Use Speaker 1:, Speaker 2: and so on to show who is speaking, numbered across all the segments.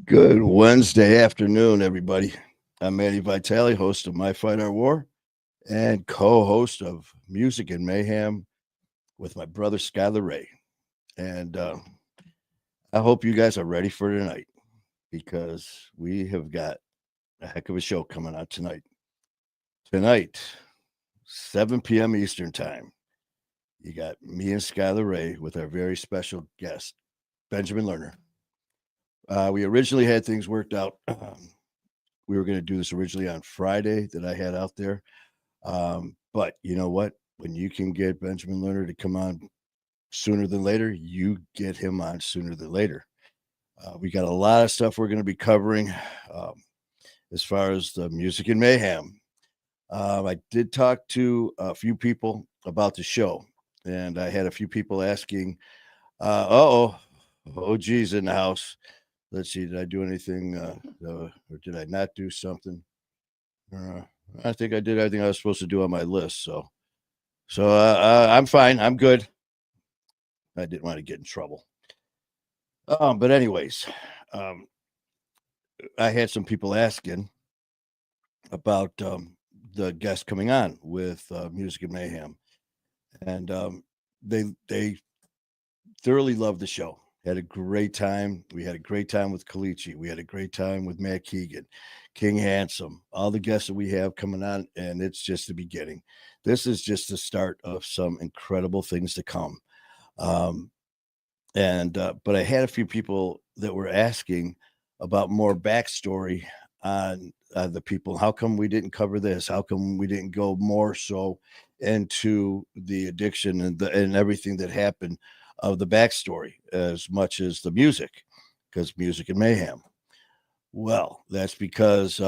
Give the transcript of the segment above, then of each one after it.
Speaker 1: Good Wednesday afternoon, everybody. I'm Manny Vitale, host of My Fight Our War and co-host of Music and Mayhem with my brother Skylar Ray. And I hope you guys are ready for tonight because we have got a heck of a show coming out tonight. Tonight, 7 p.m. Eastern Time, you got me and Skylar Ray with our very special guest, Benjamin Lerner. We originally had things worked out. We were going to do this originally on Friday that I had out there. But you know what? When you can get Benjamin Lerner to come on sooner than later, you get him on sooner than later. We got a lot of stuff we're going to be covering um, as far as the music and mayhem. I did talk to a few people about the show, and I had a few people asking, oh, geez, in the house. Let's see, did I do anything or did I not do something? Uh, I think I did everything I was supposed to do on my list. So I'm fine. I'm good. I didn't want to get in trouble. But anyways, um, I had some people asking about the guest coming on with Music and Mayhem, and they thoroughly loved the show. Had a great time. We had a great time with Kalichi. We had a great time with Matt Keegan, King Handsome, all the guests that we have coming on, and it's just the beginning. This is just the start of some incredible things to come. Um, and but I had a few people that were asking about more backstory on the people. How come we didn't cover this? How come we didn't go more so into the addiction and everything that happened of the backstory as much as the music? Because music and mayhem. Well, that's because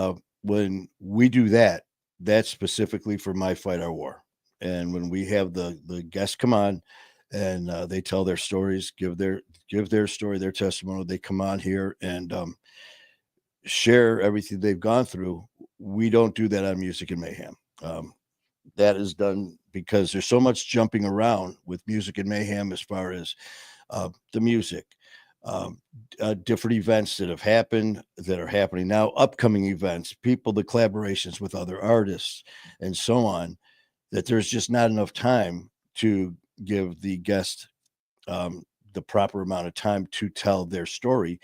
Speaker 1: when we do that, that's specifically for My Fight Our War. And when we have the guests come on and they tell their stories, give their story, their testimony, they come on here and share everything they've gone through. We don't do that on Music and Mayhem. That is done because there's so much jumping around with Music and Mayhem as far as the music, um, different events that have happened, that are happening now, upcoming events, people, the collaborations with other artists, and so on, that there's just not enough time to give the guest the proper amount of time to tell their story,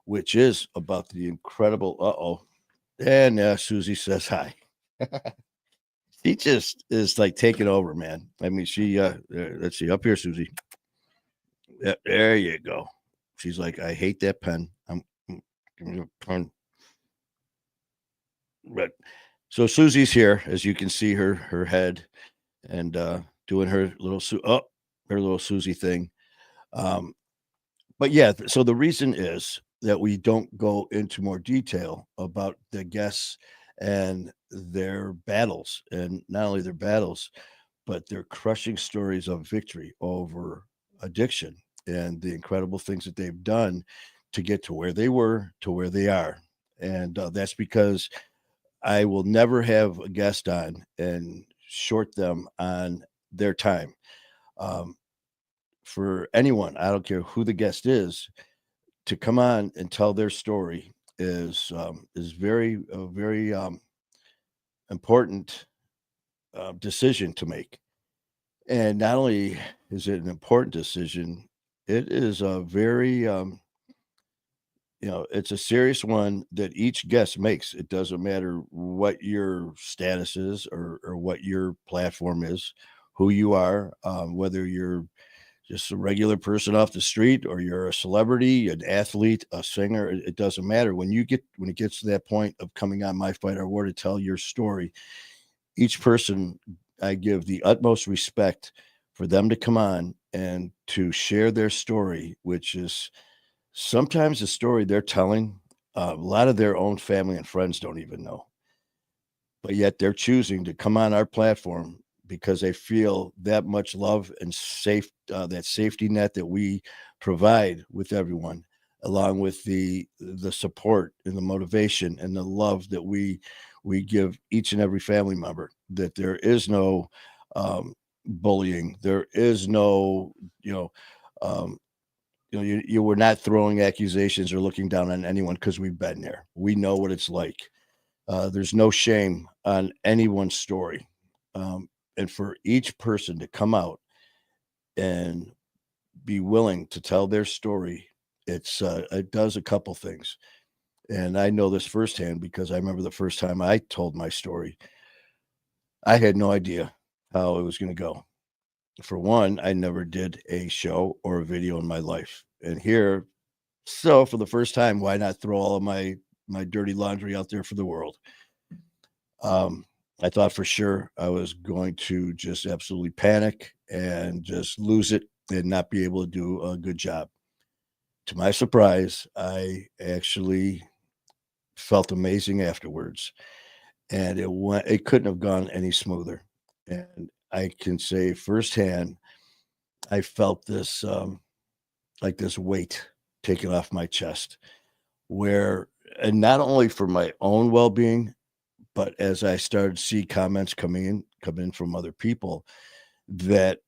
Speaker 1: which is about the incredible. And Susie says hi. She just is like taking over, man. I mean, let's see, up here, Susie. There you go. She's like, I hate that pen. Give me a pen. But so Susie's here, as you can see her head and doing her little Susie thing. Um, but yeah, so the reason is that we don't go into more detail about the guests and their battles, and not only their battles, but their crushing stories of victory over addiction and the incredible things that they've done to get to where they were to where they are. And that's because I will never have a guest on and short them on their time. Um, for anyone, I don't care who the guest is, to come on and tell their story is very a very important decision to make. And not only is it an important decision, it is a very it's a serious one that each guest makes. It doesn't matter what your status is or what your platform is, who you are, whether you're just a regular person off the street or you're a celebrity, an athlete, a singer. It doesn't matter. When it gets to that point of coming on My Fight or War to tell your story, each person, I give the utmost respect for them to come on and to share their story, which is sometimes the story they're telling, a lot of their own family and friends don't even know, but yet they're choosing to come on our platform because they feel that much love and that safety net that we provide with everyone, along with the support and the motivation and the love that we give each and every family member. That there is no bullying, there is no you know um, you were not throwing accusations or looking down on anyone because we've been there. We know what it's like. There's no shame on anyone's story. And for each person to come out and be willing to tell their story, it does a couple things. And I know this firsthand because I remember the first time I told my story, I had no idea how it was going to go. For one, I never did a show or a video in my life. And here, so for the first time, why not throw all of my dirty laundry out there for the world? I thought for sure I was going to just absolutely panic and just lose it and not be able to do a good job. To my surprise, I actually felt amazing afterwards, and it couldn't have gone any smoother. And I can say firsthand, I felt this like this weight taken off my chest, where and not only for my own well-being, but as I started to see comments come in from other people, that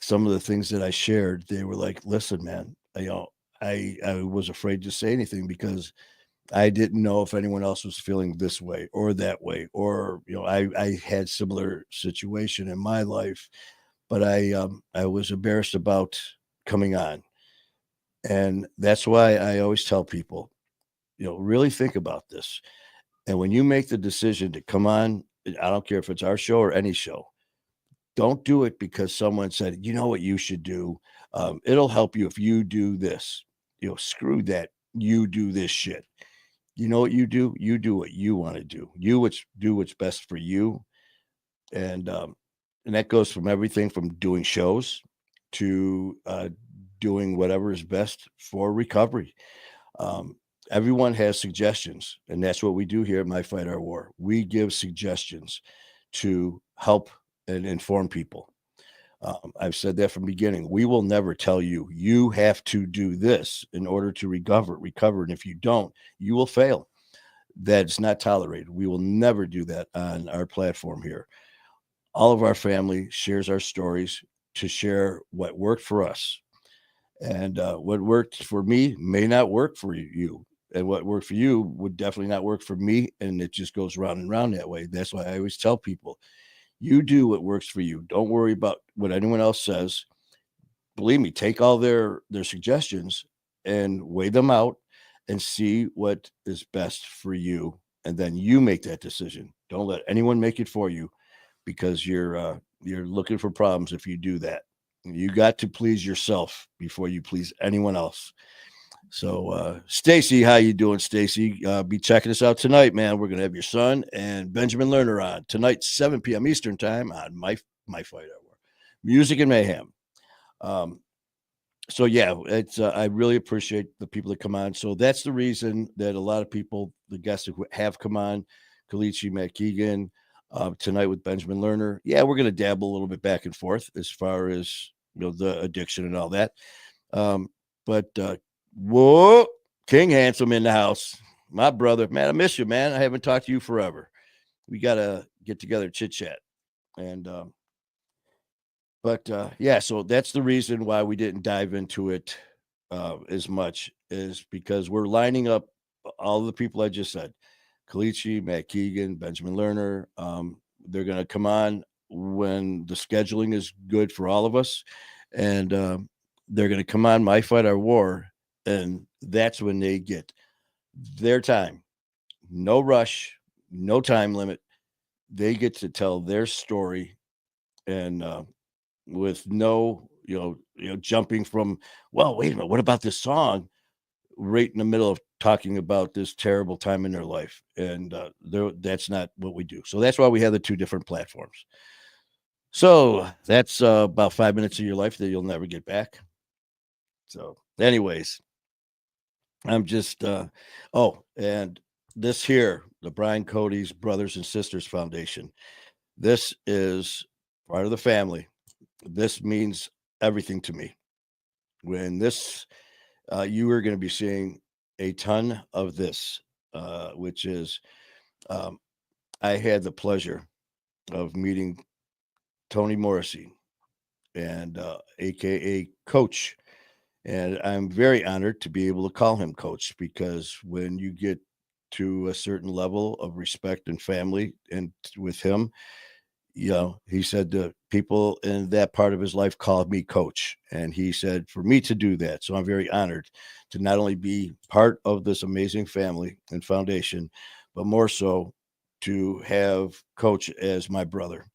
Speaker 1: some of the things that I shared, they were like, "Listen, man, I was afraid to say anything because I didn't know if anyone else was feeling this way or that way, or I had similar situation in my life, but I was embarrassed about coming on." And that's why I always tell people, really think about this. And when you make the decision to come on, I don't care if it's our show or any show, don't do it because someone said, you know what you should do. It'll help you if you do this. Screw that. You do this shit. You know what you do? You do what you want to do. Do what's best for you. And that goes from everything from doing shows to doing whatever is best for recovery. Um, Everyone has suggestions, and that's what we do here at My Fight Our War. We give suggestions to help and inform people. I've said that from the beginning. We will never tell you you have to do this in order to recover, and if you don't, you will fail. That's not tolerated. We will never do that on our platform here. All of our family shares our stories to share what worked for us. And what worked for me may not work for you. And what worked for you would definitely not work for me. And it just goes round and round that way. That's why I always tell people, you do what works for you. Don't worry about what anyone else says. Believe me, take all their suggestions and weigh them out and see what is best for you. And then you make that decision. Don't let anyone make it for you, because you're looking for problems if you do that. You got to please yourself before you please anyone else. So, Stacy, how you doing, Stacy? Be checking us out tonight, man. We're gonna have your son and Benjamin Lerner on tonight, 7 p.m. Eastern time on my Fight Hour, Music and Mayhem. Um, so yeah, it's I really appreciate the people that come on. So that's the reason that a lot of people, the guests who have come on, Kalichi, Matt Keegan, tonight with Benjamin Lerner. Yeah, we're gonna dabble a little bit back and forth as far as the addiction and all that. But whoa, King Handsome in the house. My brother, man, I miss you, man. I haven't talked to you forever. We got to get together, chit chat. And, yeah, so that's the reason why we didn't dive into it as much, is because we're lining up all the people I just said, Kalichi, Matt Keegan, Benjamin Lerner. They're going to come on when the scheduling is good for all of us. And they're going to come on My Fight Our War. And that's when they get their time. No rush, no time limit. They get to tell their story, and with no, jumping from, well, wait a minute, what about this song? Right in the middle of talking about this terrible time in their life. And that's not what we do. So that's why we have the two different platforms. So that's about 5 minutes of your life that you'll never get back. So, anyways, I'm just, and this here, the Brian Cody's Brothers and Sisters Foundation. This is part of the family. This means everything to me. When this, you are going to be seeing a ton of this, which is, um, I had the pleasure of meeting Tony Morrissey and AKA Coach And I'm very honored to be able to call him coach, because when you get to a certain level of respect and family and with him, he said the people in that part of his life called me coach. And he said for me to do that. So I'm very honored to not only be part of this amazing family and foundation, but more so to have coach as my brother.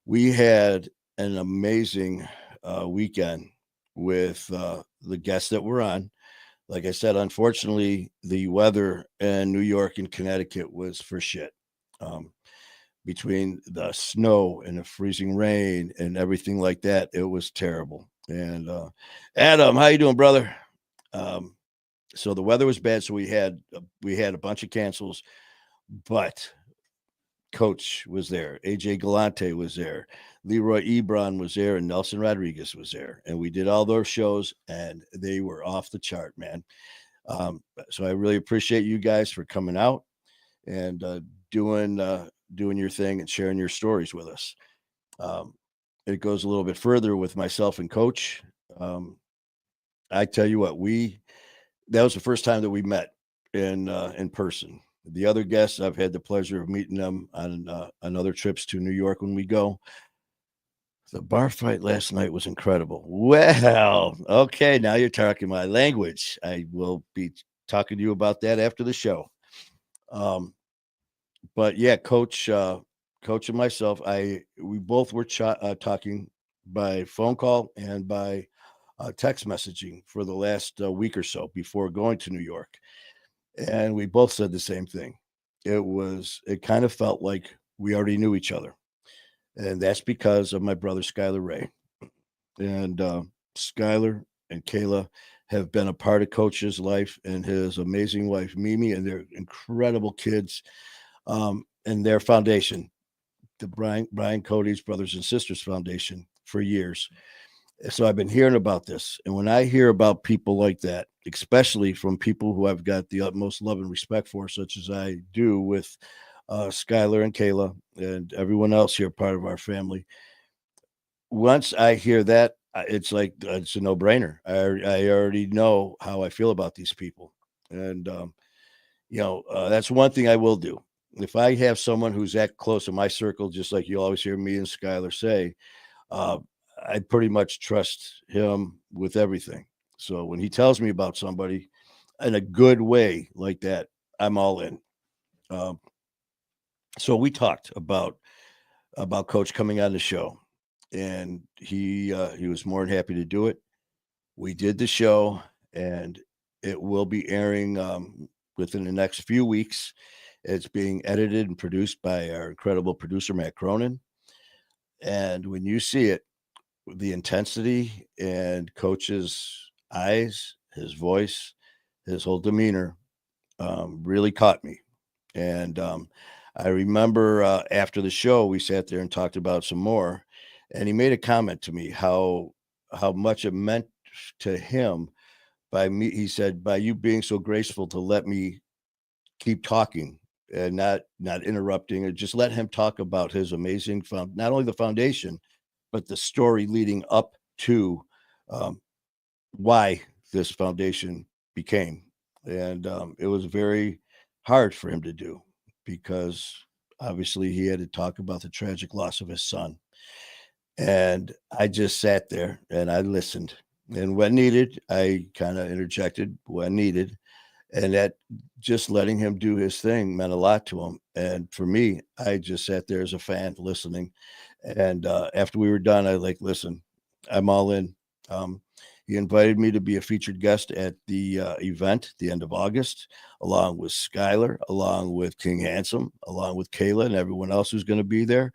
Speaker 1: We had an amazing weekend with the guests that were on. Like I said, unfortunately, the weather in New York and Connecticut was for shit. Um, Between the snow and the freezing rain and everything like that, it was terrible. And Adam, how you doing, brother? Um, so the weather was bad, so we had a bunch of cancels, but Coach was there, AJ Galante was there, Leroy Ebron was there, and Nelson Rodriguez was there, and we did all those shows, and they were off the chart, man. So I really appreciate you guys for coming out and doing your thing and sharing your stories with us. Um, it goes a little bit further with myself and Coach. Um, I tell you what, we that was the first time that we met in person. The other guests, I've had the pleasure of meeting them on other trips to New York when we go. The bar fight last night was incredible. Well, okay, now you're talking my language. I will be talking to you about that after the show. Um, but yeah, Coach and myself, we both were talking by phone call and by text messaging for the last week or so before going to New York, and we both said the same thing. It kind of felt like we already knew each other, and that's because of my brother Skylar Ray. And Skylar and Kayla have been a part of Coach's life and his amazing wife Mimi, and their incredible kids, and their foundation, the Brian Cody's Brothers and Sisters Foundation, for years. So I've been hearing about this, and when I hear about people like that, especially from people who I've got the utmost love and respect for, such as I do with Skylar and Kayla and everyone else here, part of our family. Once I hear that, it's like it's a no-brainer. I already know how I feel about these people, and that's one thing I will do. If I have someone who's that close in my circle, just like you always hear me and Skylar say, uh, I pretty much trust him with everything. So when he tells me about somebody in a good way like that, I'm all in. Um, so we talked about Coach coming on the show, and he was more than happy to do it. We did the show, and it will be airing within the next few weeks. It's being edited and produced by our incredible producer Matt Cronin. And when you see it, the intensity and Coach's eyes, his voice, his whole demeanor really caught me. And I remember after the show, we sat there and talked about some more. And he made a comment to me how much it meant to him by me. He said, by you being so graceful to let me keep talking and not interrupting, or just let him talk about his amazing not only the foundation, but the story leading up to um, why this foundation became. And it was very hard for him to do, because obviously he had to talk about the tragic loss of his son. And I just sat there and I listened. And when needed, I kind of interjected when needed. And that, just letting him do his thing, meant a lot to him. And for me, I just sat there as a fan listening. And after we were done, I like, listen, I'm all in. Um, he invited me to be a featured guest at the event at the end of August, along with Skylar, along with King Handsome, along with Kayla, and everyone else who's going to be there.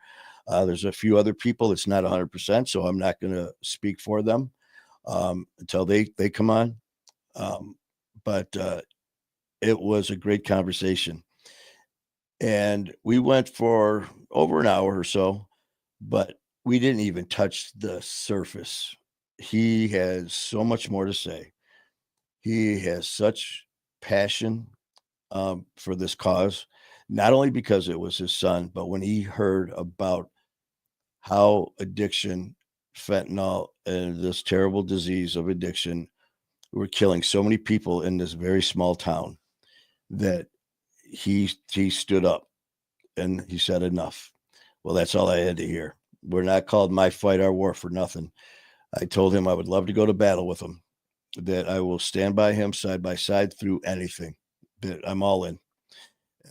Speaker 1: There's a few other people. It's not 100%, so I'm not going to speak for them until they come on. But it was a great conversation, and we went for over an hour or so, but we didn't even touch the surface. He has so much more to say. He has such passion for this cause, not only because it was his son, but when he heard about how addiction, fentanyl, and this terrible disease of addiction were killing so many people in this very small town that he stood up and he said enough. Well, that's all I had to hear. We're not called My Fight Our War for nothing. I told him I would love to go to battle with him, that I will stand by him side by side through anything, that I'm all in.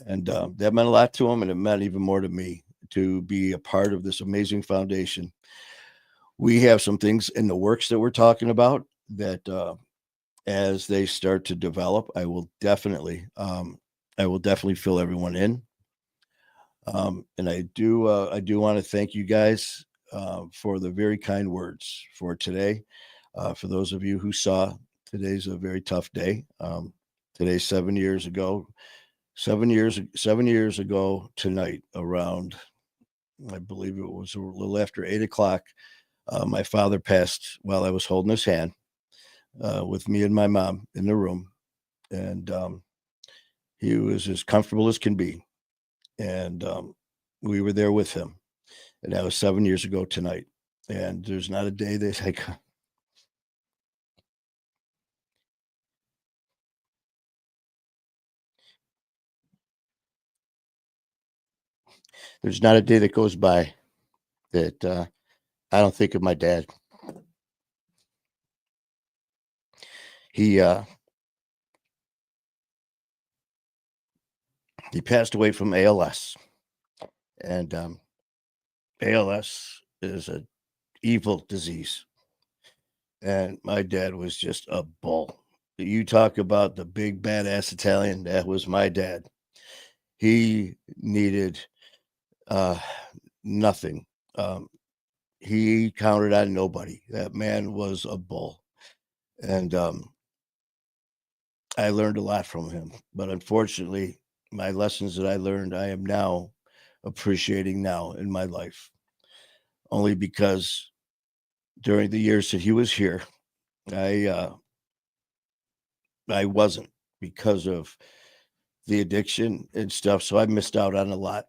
Speaker 1: And that meant a lot to him, and it meant even more to me to be a part of this amazing foundation. We have some things in the works that we're talking about that as they start to develop, I will definitely fill everyone in. And I do want to thank you guys for the very kind words for today. For those of you who saw, today's a very tough day. Today's 7 years ago. 7 years ago tonight, around, I believe it was a little after 8 o'clock. My father passed while I was holding his hand with me and my mom in the room, and he was as comfortable as can be, and we were there with him, and that was 7 years ago tonight. And there's not a day that there's not a day that goes by that I don't think of my dad. He he passed away from ALS, and ALS is a evil disease. And my dad was just a bull. You talk about the big badass Italian, that was my dad. He needed uh, nothing. Um, he counted on nobody. That man was a bull. And I learned a lot from him. But unfortunately, my lessons that I learned, I am now appreciating now in my life, only because during the years that he was here, I uh, I wasn't, because of the addiction and stuff. So I missed out on a lot,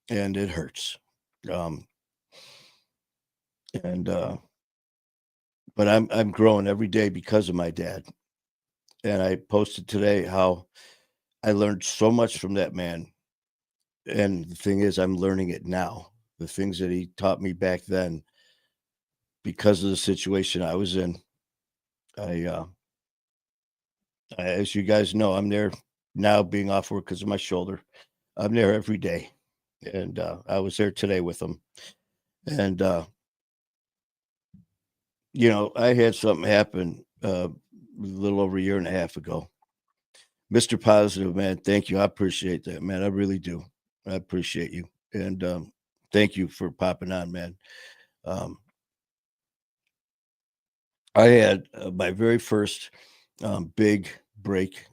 Speaker 1: and it hurts. Um, and but I'm growing every day because of my dad. And I posted today how I learned so much from that man. And the thing is, I'm learning it now. The things that he taught me back then, because of the situation I was in. I, uh, as you guys know, I'm there now, being off work because of my shoulder. I'm there every day, and I was there today with him. And I had something happen a little over a year and a half ago. Mr. Positive, man, thank you. I appreciate that, man. I really do. I appreciate you. And thank you for popping on, man. Um, I had my very first big break,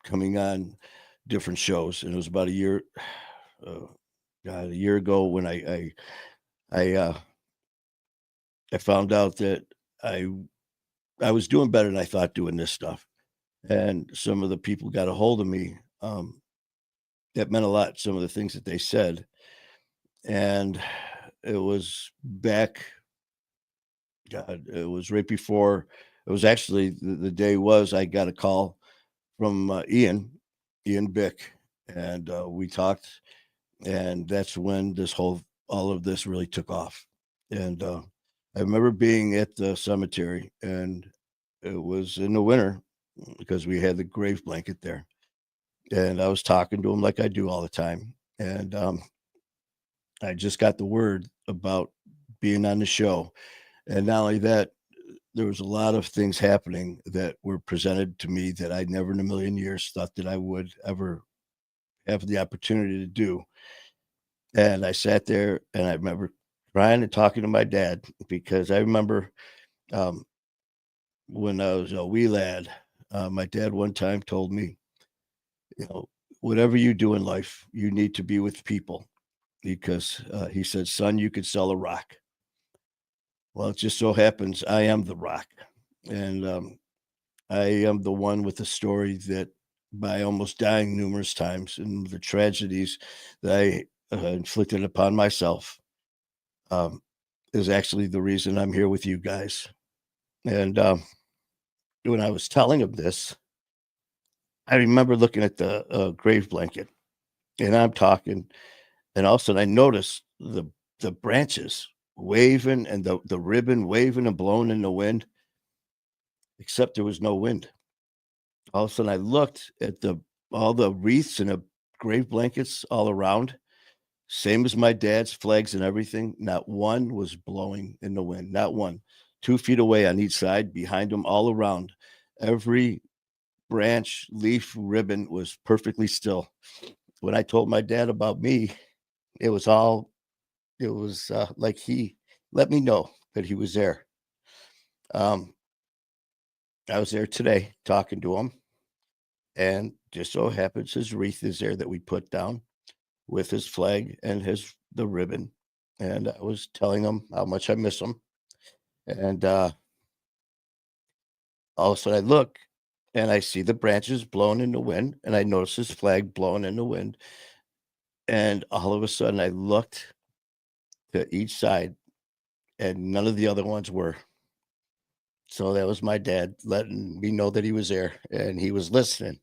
Speaker 1: coming on different shows, and it was about uh, God, a year ago, when I, uh, I found out that I I was doing better than I thought doing this stuff, and some of the people got a hold of me. That meant a lot. Some of the things that they said, and it was back. God, it was right before. It was actually the day was I got a call from Ian Bick, and we talked, and that's when all of this really took off. And I remember being at the cemetery, and it was in the winter because we had the grave blanket there, and I was talking to him like I do all the time, and I just got the word about being on the show. And not only that, there was a lot of things happening that were presented to me that I never in a million years thought that I would ever have the opportunity to do. And I sat there, and I remember crying and talking to my dad, because I remember um, when I was a wee lad, my dad one time told me, you know, whatever you do in life, you need to be with people, because he said, son, you could sell a rock. Well, it just so happens I am the rock. And I am the one with the story that, by almost dying numerous times and the tragedies that I inflicted upon myself, um, is actually the reason I'm here with you guys. And when I was telling him this, I remember looking at the grave blanket, and I'm talking, and all of a sudden I noticed the branches waving and the ribbon waving and blowing in the wind, except there was no wind. All of a sudden I looked at the all the wreaths and the grave blankets all around, same as my dad's flags and everything. Not one was blowing in the wind. Not one. 2 feet away on each side, behind them, all around. Every branch, leaf, ribbon was perfectly still. When I told my dad about me, it was all, it was like he let me know that he was there. Um, I was there today talking to him, and just so happens his wreath is there that we put down with his flag and his the ribbon. And I was telling him how much I miss him. And all of a sudden I look and I see the branches blowing in the wind, and I notice his flag blowing in the wind. And all of a sudden I looked to each side, and none of the other ones were. So that was my dad letting me know that he was there and he was listening.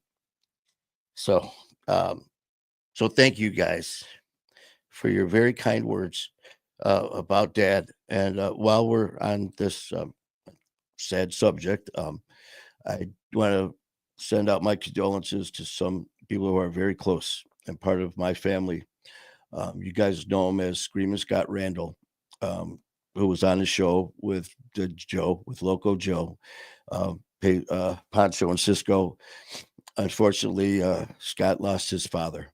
Speaker 1: So, um, so thank you guys for your very kind words about dad. And while we're on this sad subject, I want to send out my condolences to some people who are very close and part of my family. You guys know him as Screaming Scott Randall, who was on the show with Joe, with Loco Joe, Poncho and Cisco. Unfortunately, Scott lost his father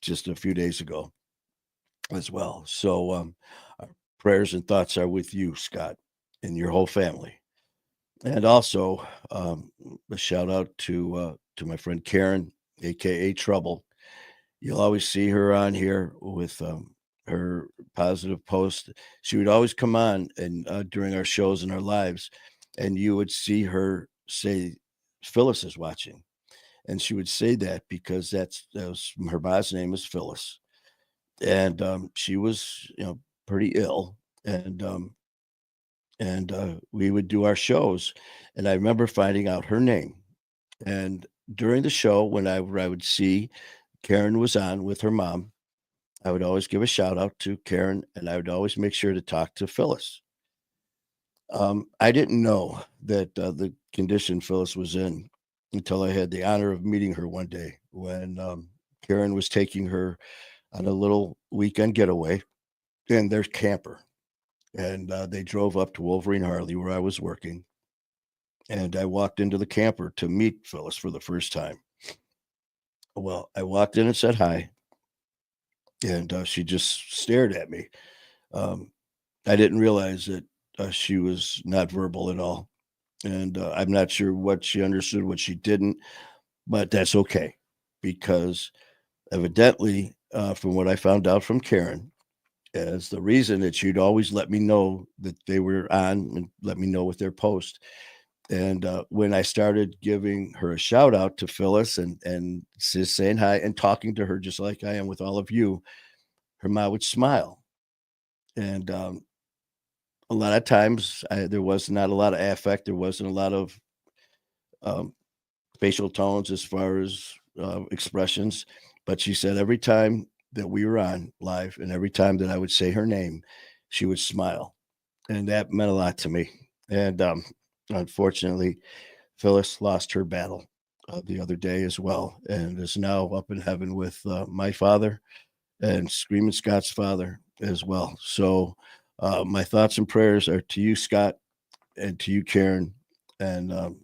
Speaker 1: just a few days ago as well. So our prayers and thoughts are with you, Scott, and your whole family. And also a shout out to my friend Karen, aka Trouble. You'll always see her on here with her positive post. She would always come on and during our shows and our lives, and you would see her say, "Phyllis is watching," and she would say that because that was her boss name is Phyllis, and she was pretty ill, and we would do our shows, and I remember finding out her name, and during the show when I would see Karen was on with her mom, I would always give a shout out to Karen, and I would always make sure to talk to Phyllis. I didn't know that the condition Phyllis was in until I had the honor of meeting her one day when Karen was taking her on a little weekend getaway in their camper. And they drove up to Wolverine Harley, where I was working. And I walked into the camper to meet Phyllis for the first time. Well, I walked in and said hi, and she just stared at me. Um, I didn't realize that she was not verbal at all. And I'm not sure what she understood, what she didn't, but that's okay because evidently, from what I found out from Karen, as the reason that she'd always let me know that they were on and let me know with their post. And when I started giving her a shout out to Phyllis and just saying hi and talking to her just like I am with all of you, her mom would smile. And a lot of times there was not a lot of affect. There wasn't a lot of um, facial tones as far as expressions. But she said every time that we were on live and every time that I would say her name, she would smile. And that meant a lot to me. And unfortunately, Phyllis lost her battle the other day as well and is now up in heaven with my father and Screaming Scott's father as well. So my thoughts and prayers are to you, Scott, and to you, Karen. And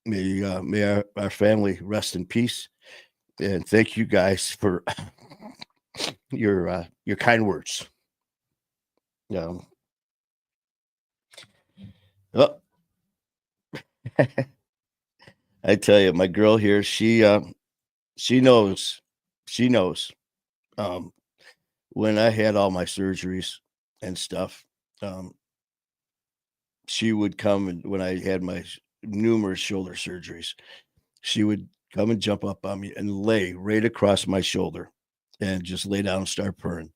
Speaker 1: may our family rest in peace. And thank you guys for your kind words. Yeah. Oh, I tell you, my girl here, she knows, she knows. Um, when I had all my surgeries and stuff, um, she would come and when I had my numerous shoulder surgeries, she would come and jump up on me and lay right across my shoulder and just lay down and start purring.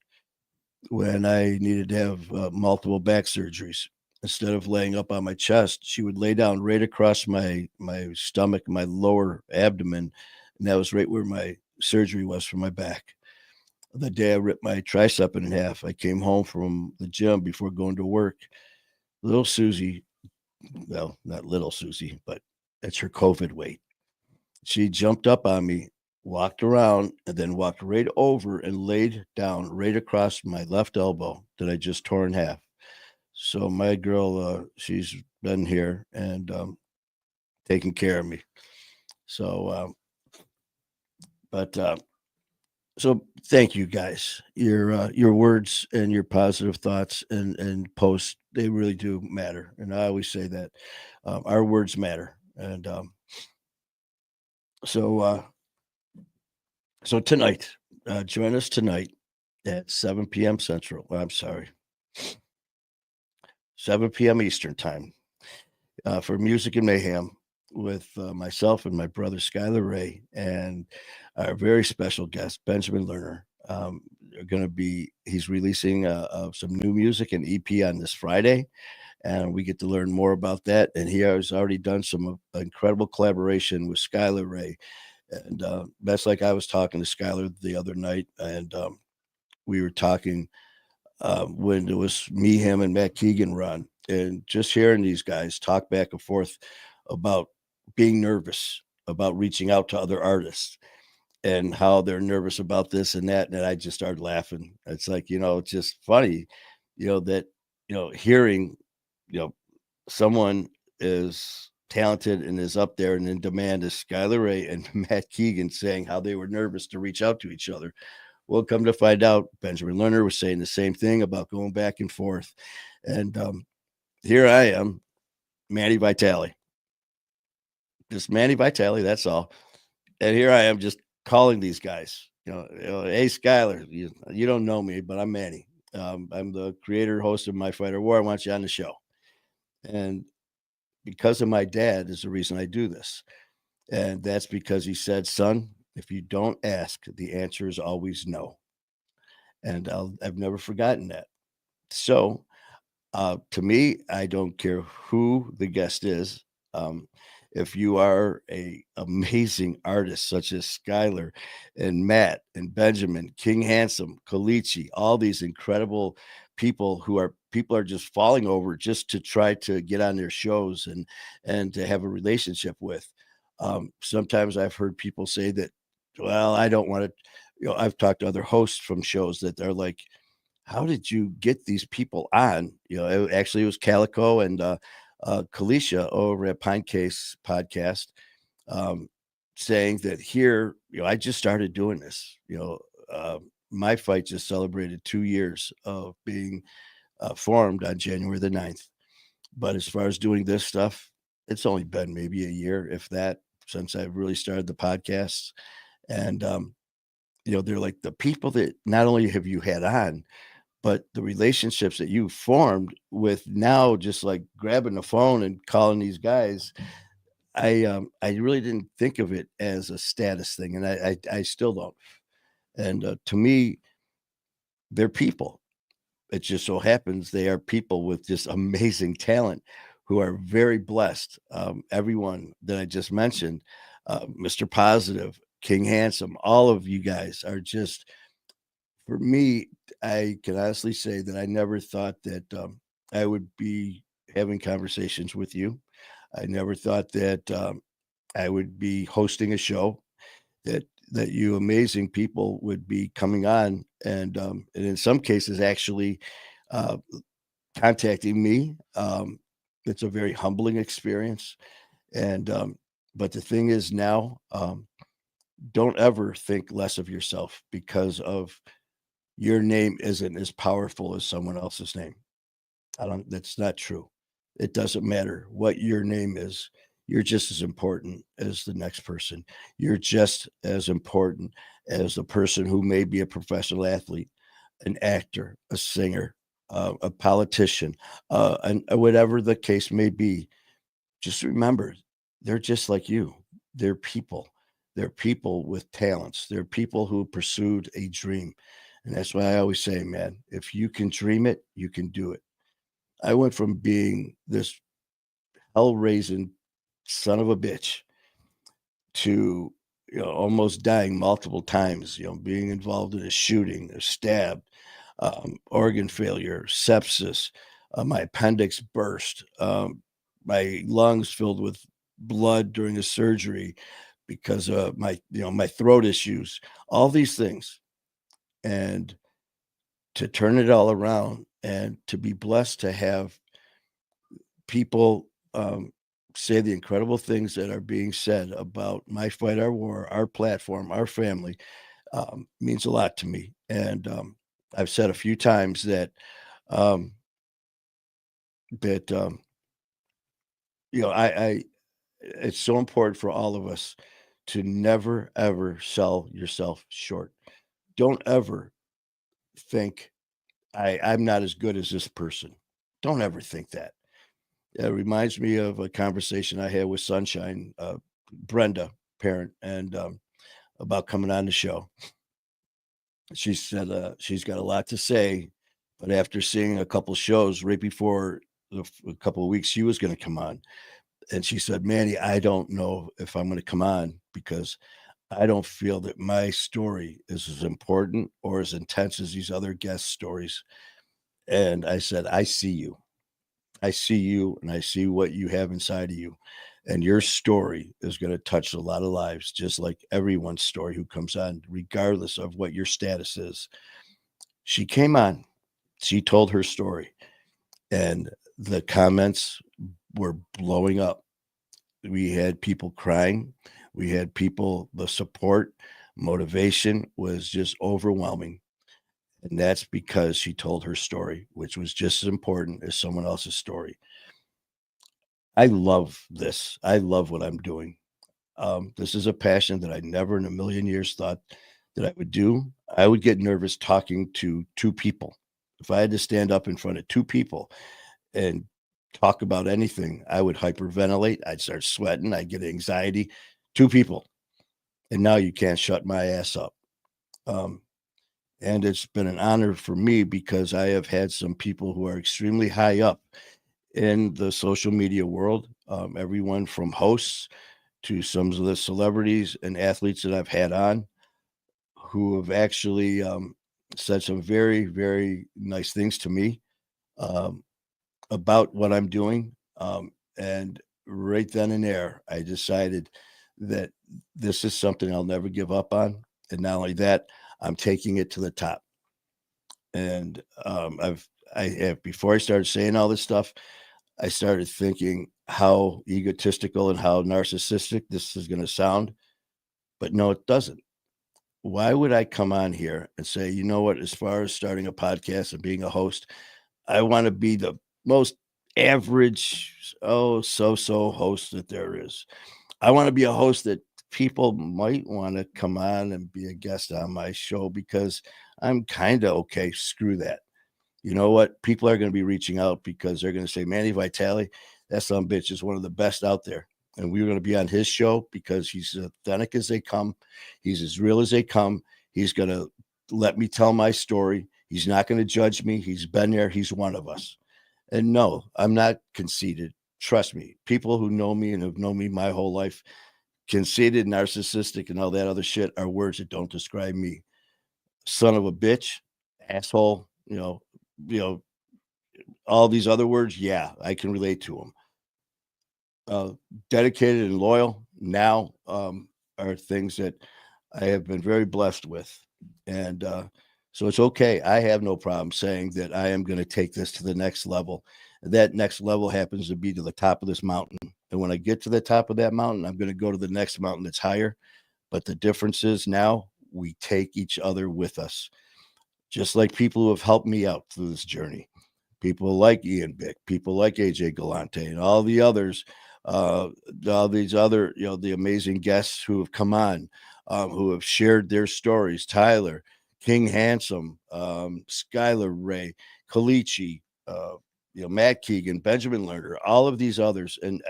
Speaker 1: When I needed to have multiple back surgeries, instead of laying up on my chest, she would lay down right across my stomach, my lower abdomen, and that was right where my surgery was for my back. The day I ripped my tricep in half, I came home from the gym before going to work. Little Susie, well, not little Susie, but it's her COVID weight. She jumped up on me, walked around, and then walked right over and laid down right across my left elbow that I just tore in half. So my girl, she's been here and taking care of me. So, but so thank you guys. Your words and your positive thoughts and posts, they really do matter. And I always say that our words matter. And so so tonight, join us tonight at 7 p.m. Central. I'm sorry, 7 p.m. Eastern time for Music and Mayhem with myself and my brother Skylar Ray and our very special guest Benjamin Lerner. They're going to be he's releasing some new music and EP on this Friday, and we get to learn more about that. And he has already done some incredible collaboration with Skylar Ray, and that's like I was talking to Skylar the other night, and we were talking when it was me, him, and Matt Keegan run, and just hearing these guys talk back and forth about being nervous about reaching out to other artists and how they're nervous about this and that. And I just started laughing. It's like, it's just funny, that, hearing, someone is talented and is up there and in demand as Skylar Ray and Matt Keegan saying how they were nervous to reach out to each other. Well, come to find out, Benjamin Lerner was saying the same thing about going back and forth. And here I am, Manny Vitale. Just Manny Vitale, that's all. And here I am just calling these guys. Hey, Skylar, you don't know me, but I'm Manny. I'm the creator, host of My Fighter War. I want you on the show. And because of my dad is the reason I do this. And that's because he said, son, if you don't ask, the answer is always no. And I've never forgotten that. So to me, I don't care who the guest is. If you are a amazing artist such as Skylar and Matt and Benjamin, King Handsome, Kalichi, all these incredible people are just falling over just to try to get on their shows and to have a relationship with. Sometimes I've heard people say that, well, I don't want to, I've talked to other hosts from shows that they're like, how did you get these people on? It was Calico and Kalisha over at Pine Case podcast, saying that here, I just started doing this. My fight just celebrated 2 years of being formed on January the 9th. But as far as doing this stuff, it's only been maybe a year, if that, since I've really started the podcasts. And, they're like the people that not only have you had on, but the relationships that you formed with now just like grabbing the phone and calling these guys, I really didn't think of it as a status thing, and I still don't. And to me, they're people. It just so happens they are people with just amazing talent who are very blessed. Everyone that I just mentioned, Mr. Positive, King Handsome, all of you guys are just, for me, I can honestly say that I never thought that I would be having conversations with you. I never thought that I would be hosting a show that you amazing people would be coming on and in some cases actually uh, contacting me. It's a very humbling experience, and but the thing is now, don't ever think less of yourself because of your name isn't as powerful as someone else's name. I don't That's not true. It doesn't matter what your name is. You're just as important as the next person. You're just as important as the person who may be a professional athlete, an actor, a singer, a politician, and whatever the case may be. Just remember, they're just like you. They're people. They're people with talents. They're people who pursued a dream. And that's why I always say, man, if you can dream it, you can do it. I went from being this hell-raising son of a bitch to, almost dying multiple times, being involved in a shooting, a stab, organ failure, sepsis, my appendix burst, my lungs filled with blood during a surgery because of my throat issues, all these things. And to turn it all around and to be blessed to have people say the incredible things that are being said about my fight, our war, our platform, our family, means a lot to me. And I've said a few times um, that I it's so important for all of us to never ever sell yourself short. Don't ever think I'm not as good as this person. Don't ever think that. It reminds me of a conversation I had with Sunshine, Brenda, parent, and about coming on the show. She said she's got a lot to say, but after seeing a couple shows right before a couple of weeks she was going to come on, and she said, "Manny, I don't know if I'm going to come on because I don't feel that my story is as important or as intense as these other guest stories." And I said, "I see you. I see you, and I see what you have inside of you. And your story is going to touch a lot of lives, just like everyone's story who comes on, regardless of what your status is." She came on, she told her story, and the comments were blowing up. We had people crying, we had people, the support, motivation was just overwhelming. And that's because she told her story, which was just as important as someone else's story. I love this. I love what I'm doing. This is a passion that I never in a million years thought that I would do. I would get nervous talking to two people. If I had to stand up in front of two people and talk about anything, I would hyperventilate. I'd start sweating. I'd get anxiety. Two people. And now you can't shut my ass up. Um, and it's been an honor for me because I have had some people who are extremely high up in the social media world, everyone from hosts to some of the celebrities and athletes that I've had on who have actually said some very, very nice things to me um, about what I'm doing. And right then and there, I decided that this is something I'll never give up on. And not only that, I'm taking it to the top. And I have, before I started saying all this stuff, I started thinking how egotistical and how narcissistic this is going to sound. But no, it doesn't. Why would I come on here and say, you know what, as far as starting a podcast and being a host, I want to be the most average, so host that there is. I want to be a host that people might want to come on and be a guest on my show because I'm kind of okay. Screw that. You know what? People are going to be reaching out because they're going to say, Manny Vitale, that son bitch is one of the best out there. And we were going to be on his show because he's as authentic as they come. He's as real as they come. He's going to let me tell my story. He's not going to judge me. He's been there. He's one of us. And no, I'm not conceited. Trust me. People who know me and have known me my whole life, conceited, narcissistic, and all that other shit are words that don't describe me. Son of a bitch, asshole, you know, all these other words, yeah, I can relate to them. Dedicated and loyal now are things that I have been very blessed with. And so it's okay. I have no problem saying that I am going to take this to the next level. That next level happens to be to the top of this mountain. And when I get to the top of that mountain, I'm going to go to the next mountain that's higher. But the difference is now we take each other with us, just like people who have helped me out through this journey. People like Ian Bick, people like AJ Galante, and all the others, all these other, the amazing guests who have come on, who have shared their stories. Tyler, King Handsome, Skylar Ray, Kalichi, Matt Keegan, Benjamin Lerner, all of these others, and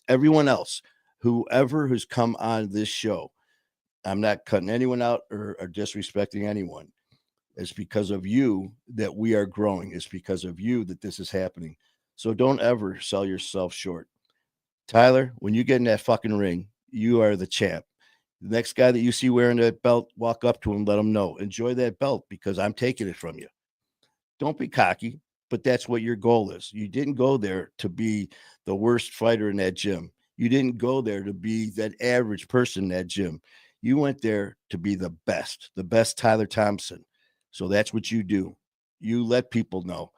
Speaker 1: everyone else, whoever has come on this show. I'm not cutting anyone out or disrespecting anyone. It's because of you that we are growing. It's because of you that this is happening. So don't ever sell yourself short. Tyler, when you get in that fucking ring, you are the champ. The next guy that you see wearing that belt, walk up to him, let him know. Enjoy that belt because I'm taking it from you. Don't be cocky, but that's what your goal is. You didn't go there to be the worst fighter in that gym. You didn't go there to be that average person in that gym. You went there to be the best Tyler Thompson. So that's what you do. You let people know.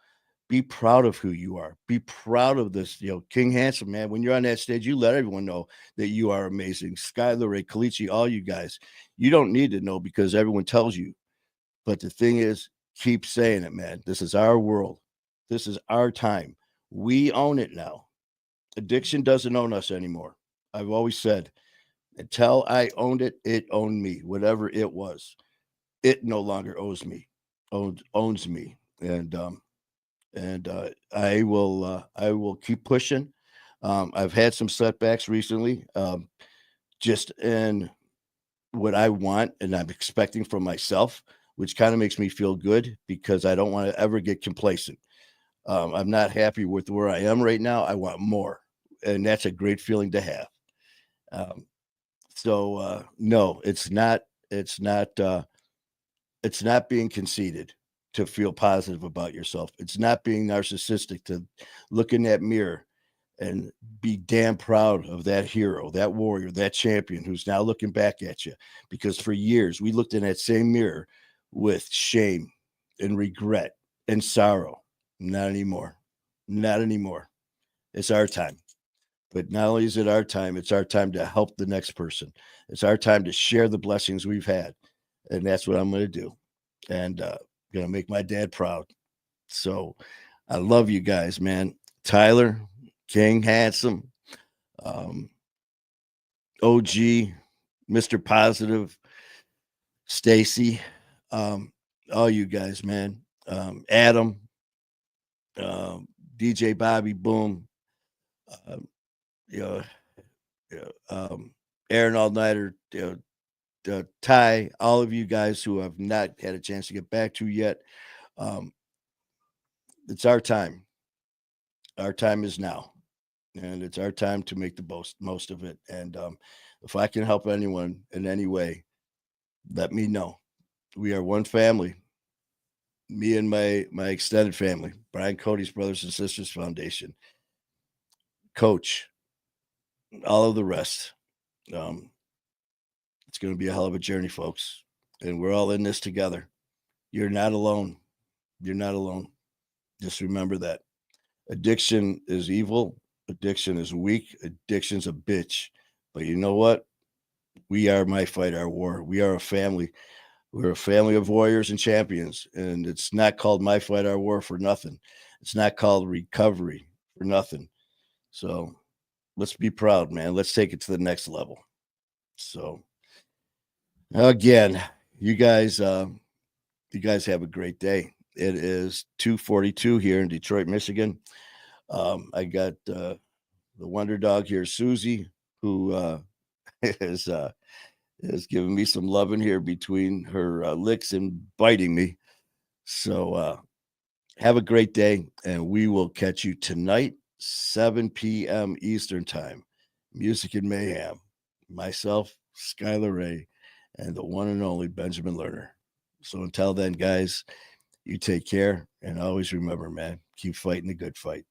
Speaker 1: Be proud of who you are. Be proud of this, King Handsome, man. When you're on that stage, you let everyone know that you are amazing. Skylar, Ray, Kalichi, all you guys. You don't need to know because everyone tells you. But the thing is, keep saying it, man. This is our world. This is our time. We own it now. Addiction doesn't own us anymore. I've always said, until I owned it, it owned me. Whatever it was, it no longer owns me. And I will keep pushing. I've had some setbacks recently, just in what I want and I'm expecting from myself, which kind of makes me feel good because I don't want to ever get complacent. I'm not happy with where I am right now. I want more, and that's a great feeling to have. Um, so no, it's not. It's not. It's not being conceited to feel positive about yourself. It's not being narcissistic to look in that mirror and be damn proud of that hero, that warrior, that champion who's now looking back at you. Because for years we looked in that same mirror with shame and regret and sorrow. Not anymore. Not anymore. It's our time. But not only is it our time, it's our time to help the next person. It's our time to share the blessings we've had. And that's what I'm going to do. And going to make my dad proud. So I love you guys, man. Tyler, King, Handsome, um, OG, Mr. Positive, Stacy, all you guys, man. Adam, DJ Bobby, Boom, uh, you know, Aaron All Nighter, Ty, all of you guys who have not had a chance to get back to yet. Um, it's our time. Our time is now, and it's our time to make the most of it. And if I can help anyone in any way, let me know. We are one family. Me and my extended family, Brian Cody's Brothers and Sisters Foundation, Coach, all of the rest. Um, it's going to be a hell of a journey, folks, and we're all in this together. You're not alone. You're not alone. Just remember that. Addiction is evil. Addiction is weak. Addiction's a bitch. But you know what? We are My Fight, Our War. We are a family. We're a family of warriors and champions. And it's not called My Fight, Our War for nothing. It's not called recovery for nothing. So let's be proud, man. Let's take it to the next level. So again, you guys have a great day. It is 2:42 here in Detroit, Michigan. I got the wonder dog here, Susie, who is giving me some loving here between her licks and biting me. So have a great day, and we will catch you tonight, 7 p.m. Eastern Time. Music and Mayhem. Myself, Skylar Ray, and the one and only Benjamin Lerner. So until then, guys, you take care, and always remember, man, keep fighting the good fight.